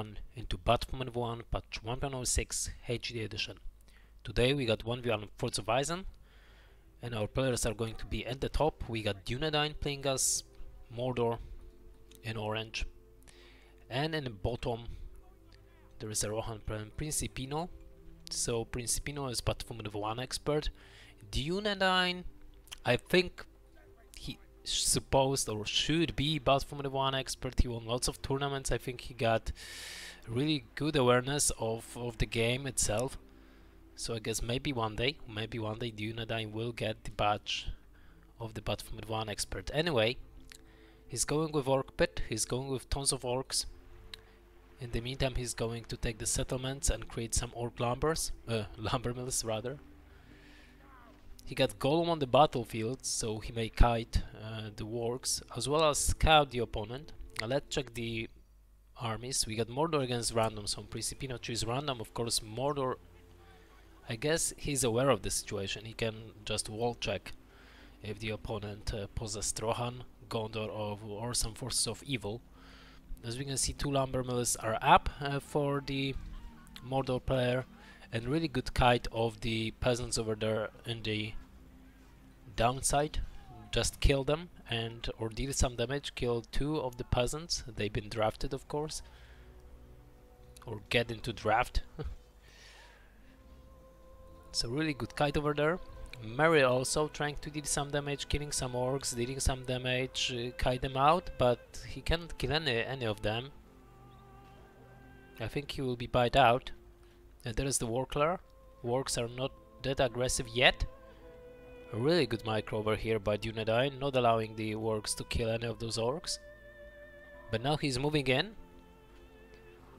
everyone into BFME 1 patch 1.06 HD edition. Today we got 1v1 Forts of Isen, and our players are going to be at the top. We got Dunedain playing as Mordor in orange, and in the bottom there is a Rohan playing Principino. So Principino is BFME 1 expert. Dunedain, I think he supposed or should be BFME 1 expert. He won lots of tournaments. I think he got really good awareness of the game itself. So I guess maybe one day Dunedain will get the badge of the BFME 1 expert. Anyway, he's going with Orc Pit, he's going with tons of orcs. In the meantime, he's going to take the settlements and create some orc lumber mills rather. He got Golem on the battlefield, so he may kite the orcs as well as scout the opponent. Now let's check the armies. We got Mordor against random, so Principino choose random. Of course, Mordor, I guess he's aware of the situation. He can just wall check if the opponent possessed Rohan, Gondor, or some forces of evil. As we can see, 2 lumber mills are up for the Mordor player, and really good kite of the peasants over there in the downside. Just kill them or deal some damage, kill 2 of the peasants. They've been drafted, of course, or get into draft. So really good kite over there. Mary also trying to deal some damage, killing some orcs, dealing some damage, kite them out, but he can't kill any of them. I think he will be bite out. And there is the Warclar. Orcs are not that aggressive yet. A really good micro over here by Dunedain, not allowing the orcs to kill any of those orcs. But now he's moving in.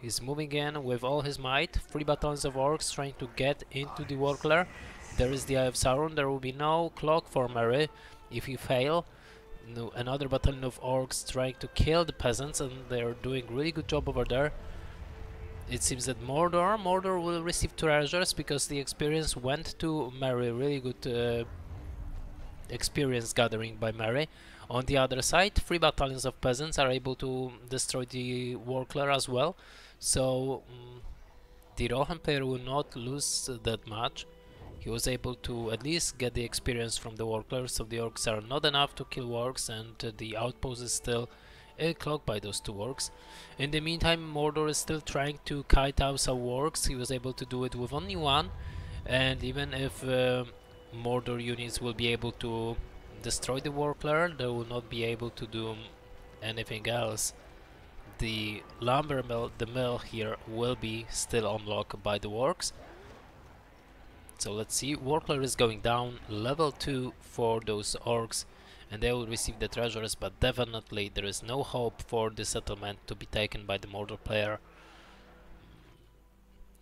He's moving in with all his might. 3 battalions of orcs trying to get into the Warclar. There is the Eye of Sauron. There will be no clock for Mary if he fail. No, another battalion of orcs trying to kill the peasants, and they're doing really good job over there. It seems that Mordor will receive treasures because the experience went to Mary. Really good experience gathering by Mary. On the other side, 3 battalions of peasants are able to destroy the Warclar as well. So the Rohan player will not lose that much. He was able to at least get the experience from the Warclar, so the orcs are not enough to kill orcs, and the outpost is still clocked by those 2 orcs. In the meantime, Mordor is still trying to kite out some orcs. He was able to do it with only 1, and even if Mordor units will be able to destroy the Warclar, they will not be able to do anything else. The lumber mill, the mill here, will be still unlocked by the orcs. So let's see, Warclar is going down, level 2 for those orcs, and they will receive the treasures, but definitely there is no hope for the settlement to be taken by the Mordor player.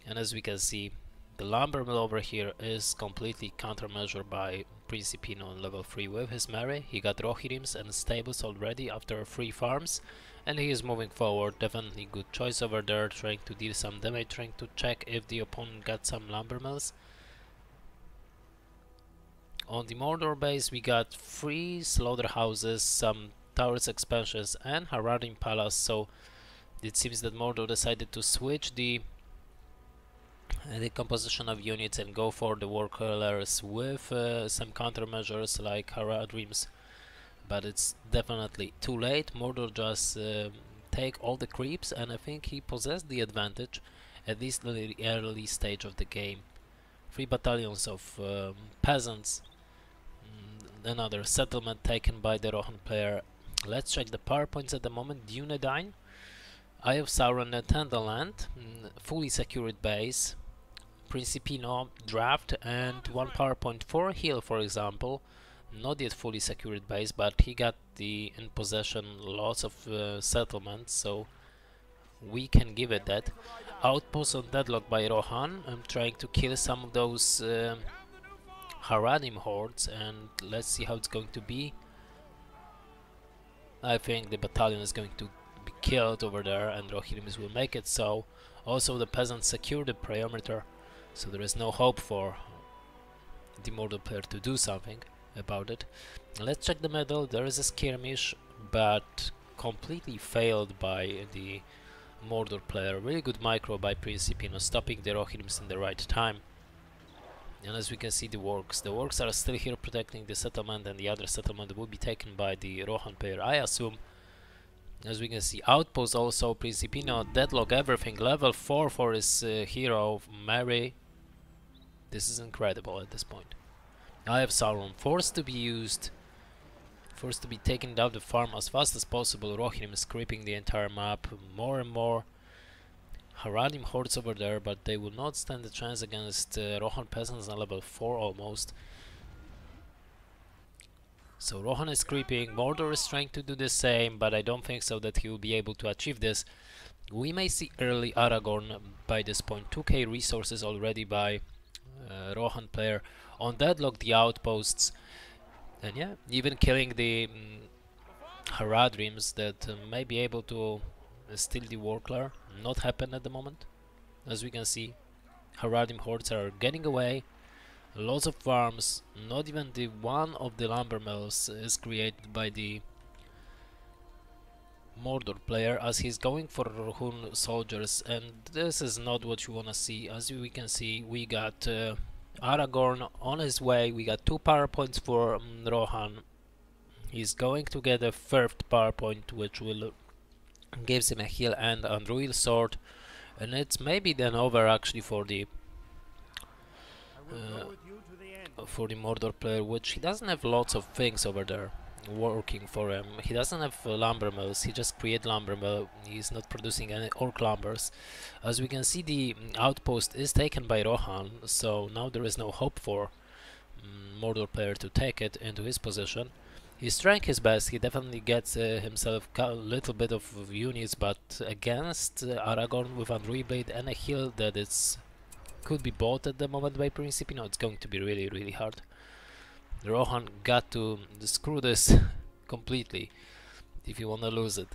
And as we can see, the lumber mill over here is completely countermeasured by Principino on level 3 with his Mary. He got Rohirrim's and stables already after 3 farms, and he is moving forward. Definitely good choice over there, trying to deal some damage, trying to check if the opponent got some lumber mills. On the Mordor base we got 3 slaughterhouses, some towers expansions, and Haradim Palace, so it seems that Mordor decided to switch the composition of units and go for the Warclars with some countermeasures like Haradrim's, but it's definitely too late. Mordor just take all the creeps, and I think he possessed the advantage at least in the early stage of the game. 3 battalions of peasants, another settlement taken by the Rohan player. Let's check the power points at the moment. Dunedain, Eye of Sauron and Tenderland, fully secured base. Principino, draft, and 1 power point for Hill, for example. Not yet fully secured base, but he got in possession lots of settlements, so we can give it that. Outpost on Deadlock by Rohan. I'm trying to kill some of those Haradim hordes, and let's see how it's going to be. I think the battalion is going to be killed over there, and Rohirrim will make it so. Also the peasants secure the perimeter, so there is no hope for the Mordor player to do something about it. Let's check the middle. There is a skirmish, but completely failed by the Mordor player. Really good micro by Principino, stopping the Rohirrims in the right time. And as we can see, the works are still here protecting the settlement, and the other settlement will be taken by the Rohan player, I assume. As we can see, outpost also, Principino deadlock everything, level 4 for his hero, Merry. This is incredible at this point. I have Sauron forced to be used, forced to be taken down the farm as fast as possible. Rohirrim is creeping the entire map more and more. Haradim hordes over there, but they will not stand a chance against Rohan peasants on level 4 almost. So Rohan is creeping, Mordor is trying to do the same, but I don't think so that he will be able to achieve this. We may see early Aragorn by this point. 2k resources already by Rohan player. On deadlock the outposts, and yeah, even killing the Haradrims that may be able to steal the Warclar. Not happen at the moment. As we can see, Haradim hordes are getting away. Lots of farms. Not even the one of the lumber mills is created by the Mordor player, as he's going for Rohan soldiers, and this is not what you wanna see. As we can see, we got Aragorn on his way. We got 2 power points for Rohan. He's going to get a 3rd power point, which will gives him a heal and Andruil sword, and it's maybe then over actually for the Mordor player, which he doesn't have lots of things over there working for him. He doesn't have lumber mills, he just create lumber mill, he's not producing any orc lumbers. As we can see, the outpost is taken by Rohan, so now there is no hope for Mordor player to take it into his position. He's trying his best, he definitely gets himself a little bit of units, but against Aragorn with Andruil Blade and a heal that could be bought at the moment by Principino, it's going to be really, really hard. Rohan got to screw this completely if you want to lose it.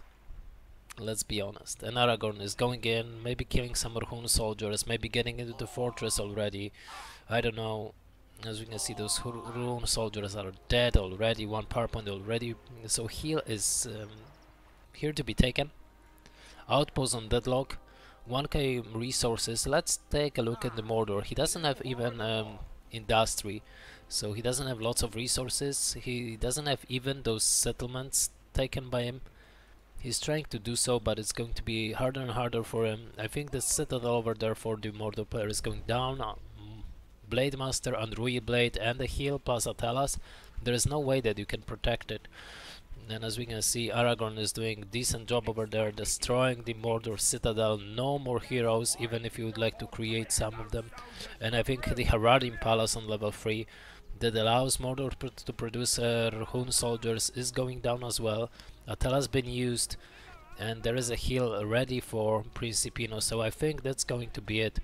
Let's be honest. And Aragorn is going in, maybe killing some Rohan soldiers, maybe getting into the fortress already. I don't know. As we can see, those Rohan soldiers are dead already, 1 power point already. So heal is here to be taken. Outpost on deadlock, 1k resources. Let's take a look at the Mordor. He doesn't have even industry, so he doesn't have lots of resources. He doesn't have even those settlements taken by him. He's trying to do so, but it's going to be harder and harder for him. I think the citadel over there for the Mordor player is going down. Blade Master, Andruil Blade, and the heal plus Atelas. There is no way that you can protect it. And as we can see, Aragorn is doing a decent job over there, destroying the Mordor citadel. No more heroes, even if you would like to create some of them. And I think the Haradim Palace on level 3 that allows Mordor to produce Rohan soldiers is going down as well. Atelas been used, and there is a heal ready for Principino, so I think that's going to be it.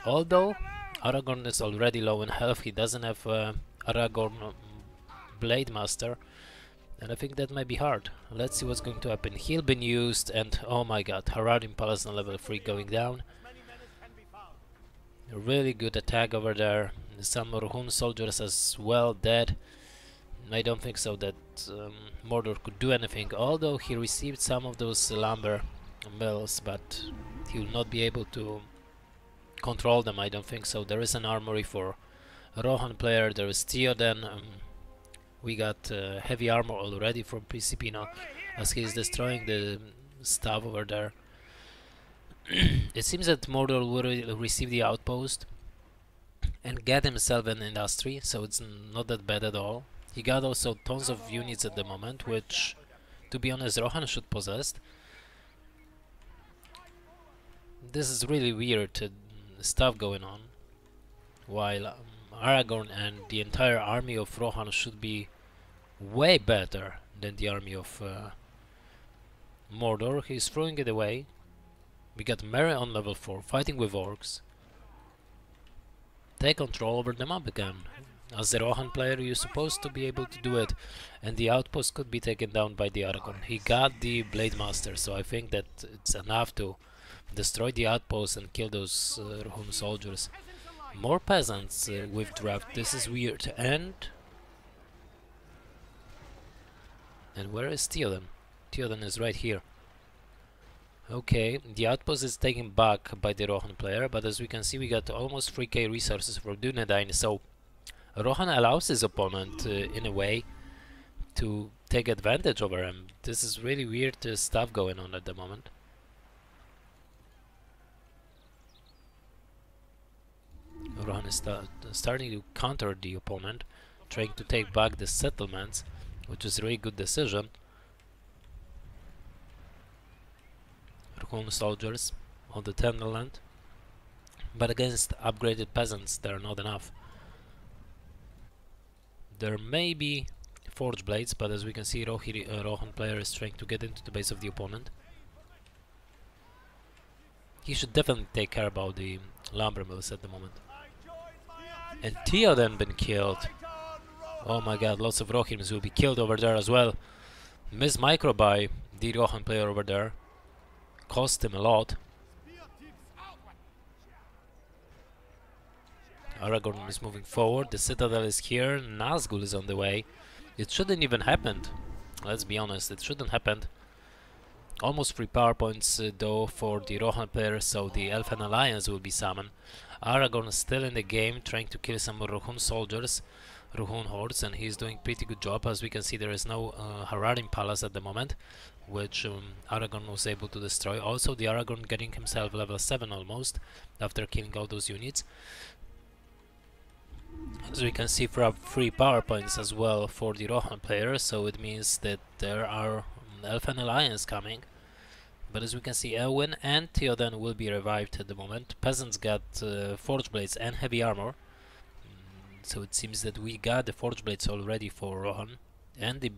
Although Aragorn is already low in health, he doesn't have Aragorn Blade Master, and I think that might be hard. Let's see what's going to happen. Heal been used, and oh my god, Haradim Palace on level 3 going down. A really good attack over there. Some Rohan soldiers as well dead. I don't think so that Mordor could do anything, although he received some of those lumber mills, but he will not be able to control them, I don't think so. There is an armory for Rohan player, there is Dunedain. We got heavy armor already from Principino as he is destroying the stuff over there. It seems that Mordor will receive the outpost and get himself an industry, so it's not that bad at all. He got also tons of units at the moment, which, to be honest, Rohan should possess. This is really weird stuff going on, while Aragorn and the entire army of Rohan should be way better than the army of Mordor. He's throwing it away. We got Merry on level 4 fighting with orcs. Take control over the map again. As the Rohan player, you're supposed to be able to do it, and the outpost could be taken down by the Aragorn. He got the Blade Master, so I think that it's enough to destroy the outpost and kill those Rohan soldiers. More peasants with draft. This is weird. And where is Dunedain? Dunedain is right here. Okay, the outpost is taken back by the Rohan player, but as we can see we got almost 3k resources for Dunedain, so Rohan allows his opponent in a way to take advantage over him. This is really weird stuff going on at the moment. Rohan is starting to counter the opponent, trying to take back the settlements, which is a really good decision. Rohan soldiers on the Tenderland, but against upgraded peasants they are not enough. There may be forge blades, but as we can see Rohan player is trying to get into the base of the opponent. He should definitely take care about the lumber mills at the moment. And Theoden been killed. Oh my god, lots of Rohirrims will be killed over there as well. Miss micro by the Rohan player over there. Cost him a lot. Aragorn is moving forward, the citadel is here, Nazgul is on the way. It shouldn't even happen. Let's be honest, it shouldn't happen. Almost 3 power points though for the Rohan player, so the Elfen Alliance will be summoned. Aragorn is still in the game, trying to kill some Rohan soldiers, Rohan hordes, and he's doing pretty good job. As we can see, there is no Hararim Palace at the moment, which Aragorn was able to destroy. Also, the Aragorn getting himself level 7 almost, after killing all those units. As we can see, 3 power points as well for the Rohan player, so it means that there are Elfen Alliance coming. But as we can see, Elwyn and Theoden will be revived at the moment. Peasants got forge blades and heavy armor, so it seems that we got the forge blades already for Rohan, and the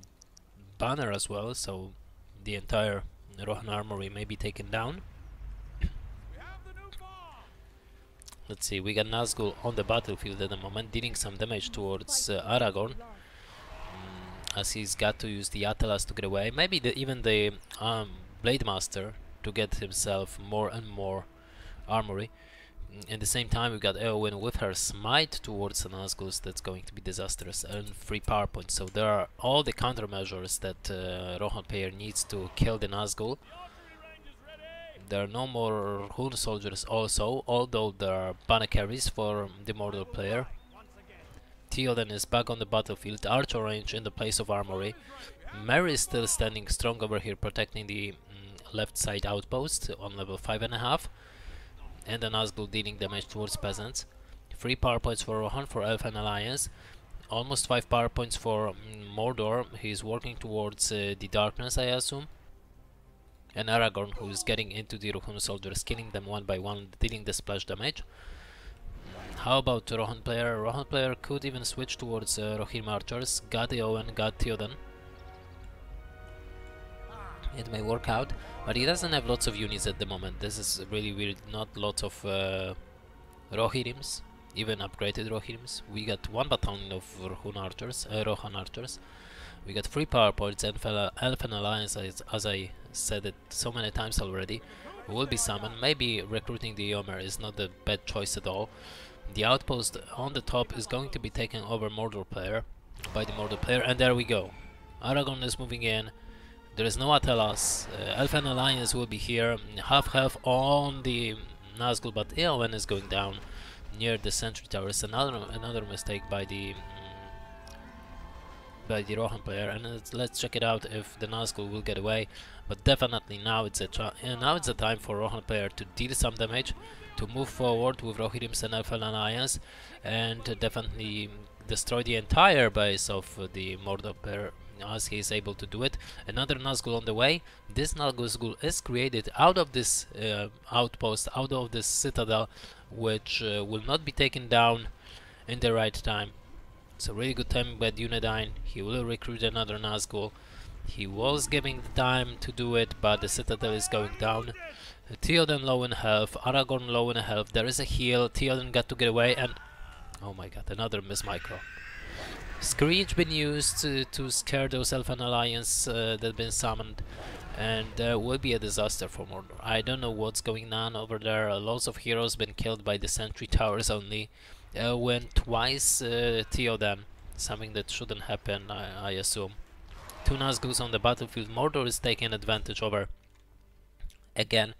banner as well, so the entire Rohan armory may be taken down. Let's see, we got Nazgul on the battlefield at the moment, dealing some damage towards Aragorn, as he's got to use the Atlas to get away. Maybe even the Blade Master to get himself more and more armory. At the same time, we got Eowyn with her smite towards the Nazgul. That's going to be disastrous, and 3 power points. So there are all the countermeasures that Rohan player needs to kill the Nazgul. There are no more Hun soldiers also, although there are banner carries for the Mordor player. Theoden is back on the battlefield, archer range in the place of armory. Merry is still standing strong over here, protecting the left side outpost on level 5.5. And the Nazgul dealing damage towards peasants. 3 power points for Rohan for Elfen Alliance. Almost 5 power points for Mordor. He's working towards the darkness, I assume. And Aragorn, who is getting into the Rohan soldiers, killing them one by one, dealing the splash damage. How about Rohan player? Rohan player could even switch towards Rohirrim archers. Got Eowyn, got Theoden. It may work out, but he doesn't have lots of units at the moment. This is really weird. Not lots of Rohirrims, even upgraded Rohirrims. We got 1 battalion of Rohan archers. We got 3 power points, and Elfen Alliance, as I said it so many times already, will be summoned. Maybe recruiting the Yomer is not a bad choice at all. The outpost on the top is going to be taken over by the Mordor player, and there we go. Aragorn is moving in. There is no Atlas. Elfen Alliance will be here. Half health on the Nazgul, but Eowyn is going down near the sentry towers. Another mistake by the Rohan player, and let's check it out if the Nazgul will get away. But definitely now it's a time for Rohan player to deal some damage, to move forward with Rohirrims and Elfen Alliance, and definitely destroy the entire base of the Mordor player, as he is able to do it. Another Nazgul on the way. This Nazgul is created out of this outpost, out of this citadel, which will not be taken down in the right time. So really good timing by Dunedain. He will recruit another Nazgul. He was giving the time to do it, but the citadel is going down. Theoden low in health, Aragorn low in health. There is a heal. Theoden got to get away, and oh my god, another miss micro. Screech been used to scare those Elfen Alliance that been summoned, and there will be a disaster for Mordor. I don't know what's going on over there. Lots of heroes been killed by the sentry towers only. When twice Theoden, something that shouldn't happen, I assume. 2 Nazguls on the battlefield. Mordor is taking advantage over Again,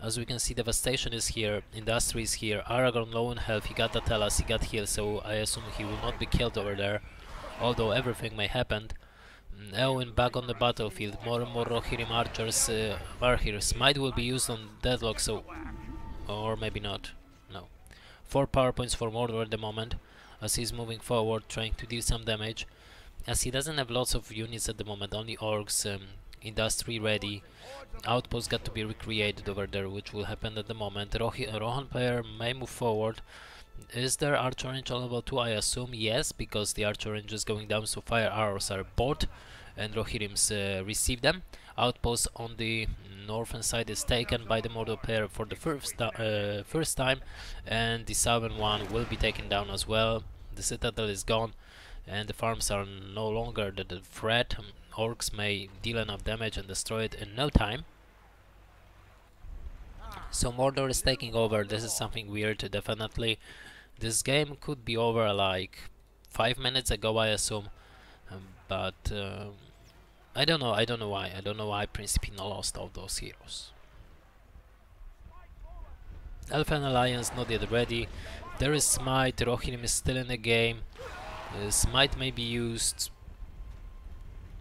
as we can see, devastation is here, industry is here, Aragorn low on health, he got Atelas, he got healed, so I assume he will not be killed over there, although everything may happen. Eowyn back on the battlefield, more and more Rohirrim archers are here. Smite will be used on Deadlock, so... or maybe not, no. 4 power points for Mordor at the moment, as he's moving forward, trying to deal some damage. As he doesn't have lots of units at the moment, only orcs, industry ready. Outposts got to be recreated over there, which will happen at the moment. Rohan player may move forward. Is there archer range on level 2? I assume yes, because the archer range is going down, so fire arrows are bought and Rohirrims receive them. Outpost on the northern side is taken by the Mordor player for the first time, and the southern one will be taken down as well. The citadel is gone and the farms are no longer the threat. Orcs may deal enough damage and destroy it in no time. So Mordor is taking over. This is something weird, definitely. This game could be over like 5 minutes ago, I assume, but I don't know why. I don't know why Principino lost all those heroes. Elfen Alliance not yet ready. There is Smite, Rohirrim is still in the game. Smite may be used,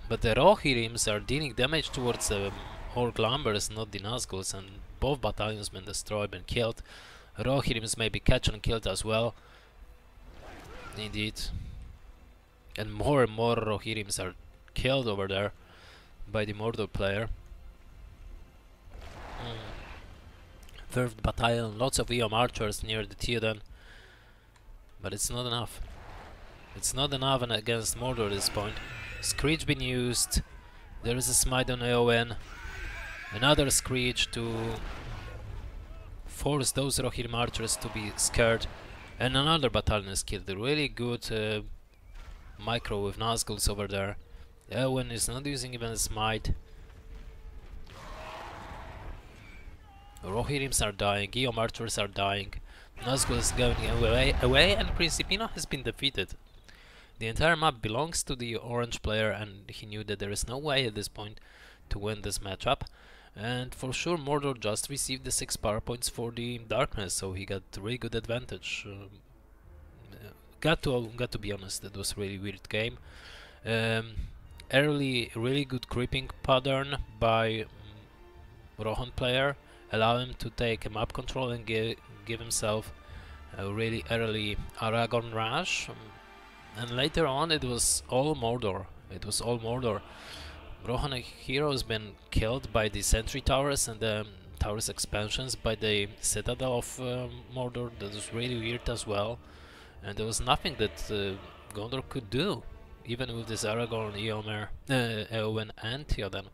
but the Rohirrims are dealing damage towards the Orc Lumbers, not the Nazguls, and both battalions been destroyed, been killed. Rohirrims may be catched and killed as well. Indeed. And more Rohirrims are killed over there by the Mordor player. Third battalion, lots of Eom archers near the Dunedain, but it's not enough. It's not enough and against Mordor at this point. Screech been used. There is a smite on Eowyn. Another Screech to force those Rohirrim archers to be scared. And another battalion is killed. A really good micro with Nazguls over there. Eowyn is not using even a smite. Rohirrims are dying, Eom archers are dying. Nazgul is going away and Principino has been defeated. The entire map belongs to the orange player and he knew that there is no way at this point to win this matchup. And for sure Mordor just received the 6 power points for the darkness, so he got a really good advantage. Got to be honest, it was a really weird game. Early really good creeping pattern by Rohan player, allow him to take map control and give himself a really early Aragorn rush. And later on it was all Mordor. Rohan hero has been killed by the sentry towers and the towers expansions, by the citadel of Mordor. That was really weird as well. And there was nothing that Gondor could do, even with this Aragorn, Eowyn and Dunedain.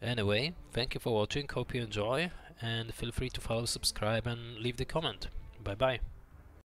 Anyway, thank you for watching, hope you enjoy, and feel free to follow, subscribe and leave the comment. Bye bye.